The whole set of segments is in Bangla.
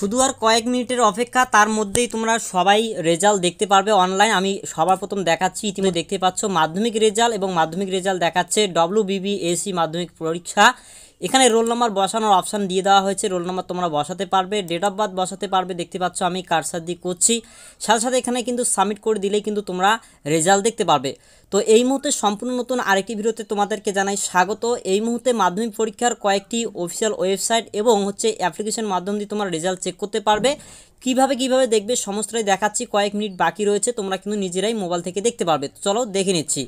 শুধু আর কয়েক মিনিটের অপেক্ষা, তার মধ্যেই তোমরা সবাই রেজাল্ট দেখতে পারবে অনলাইন। আমি সবার প্রথম দেখাচ্ছি, ইতিমধ্যে দেখতে পাচ্ছ মাধ্যমিক রেজাল্ট, এবং মাধ্যমিক রেজাল্ট দেখাচ্ছে WBBSC মাধ্যমিক পরীক্ষা। এখানে রোল নাম্বার বসানোর অপশান দিয়ে দেওয়া হয়েছে, রোল নাম্বার তোমরা বসাতে পারবে, ডেট অফ বার্থ বসাতে পারবে। দেখতে পাচ্ছ আমি কারসার দিয়ে করছি, সাথে সাথে এখানে কিন্তু সাবমিট করে দিলেই কিন্তু তোমরা রেজাল্ট দেখতে পারবে। তো এই মুহূর্তে সম্পূর্ণ নতুন আরেকটি ভিডিওতে তোমাদেরকে জানাই স্বাগত। এই মুহূর্তে মাধ্যমিক পরীক্ষার কয়েকটি অফিসিয়াল ওয়েবসাইট এবং অ্যাপ্লিকেশন মাধ্যম দিয়ে তোমার রেজাল্ট চেক করতে পারবে। কিভাবে দেখবে সমস্তটাই দেখাচ্ছি। কয়েক মিনিট বাকি রয়েছে, তোমরা কিন্তু নিজেরাই মোবাইল থেকে দেখতে পারবে। চলো দেখে নিচ্ছি।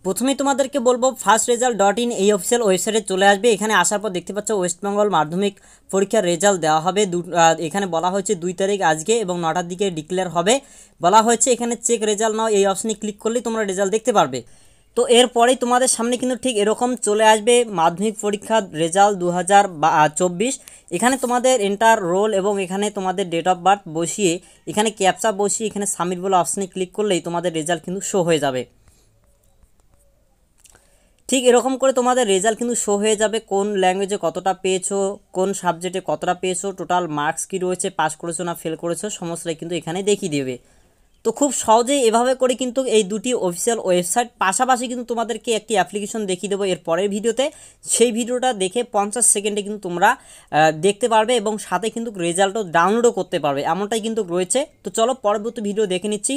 প্রথমেই তোমাদেরকে বলবো firstresult.in এই অফিসিয়াল ওয়েবসাইটে চলে আসবে। এখানে আসার পর দেখতে পাচ্ছ ওয়েস্টবেঙ্গল মাধ্যমিক পরীক্ষার রেজাল্ট দেওয়া হবে। এখানে বলা হয়েছে 2 তারিখ আজকে এবং 9টার দিকে ডিক্লেয়ার হবে। বলা হয়েছে এখানে চেক রেজাল্ট নাও, এই অপশানে ক্লিক করলেই তোমরা রেজাল্ট দেখতে পারবে। তো এরপরেই তোমাদের সামনে কিন্তু ঠিক এরকম চলে আসবে মাধ্যমিক পরীক্ষার রেজাল্ট 2024। এখানে তোমাদের এন্টার রোল এবং এখানে তোমাদের ডেট অফ বার্থ বসিয়ে এখানে ক্যাপচা বসিয়ে এখানে সাবমিট বলে অপশানে ক্লিক করলেই তোমাদের রেজাল্ট কিন্তু শো হয়ে যাবে। ঠিক এরকম করে তোমাদের রেজাল্ট কিন্তু শো হয়ে যাবে, কোন ল্যাঙ্গুয়েজে কতটা পেয়েছো, কোন সাবজেক্টে কতটা পেয়েছো, টোটাল মার্কস কী রয়েছে, পাস করেছো না ফেল করেছো, সমস্তটাই কিন্তু এখানে দেখিয়ে দেবে। তো খুব সহজেই এভাবে করে কিন্তু এই দুটি অফিসিয়াল ওয়েবসাইট পাশাপাশি কিন্তু তোমাদেরকে একটি অ্যাপ্লিকেশন দেখিয়ে দেবো এর পরের ভিডিওতে। সেই ভিডিওটা দেখে 50 সেকেন্ডে কিন্তু তোমরা দেখতে পারবে এবং সাথে কিন্তু রেজাল্টও ডাউনলোডও করতে পারবে, এমনটাই কিন্তু রয়েছে। তো চলো পরবর্তী ভিডিও দেখে নিচ্ছি।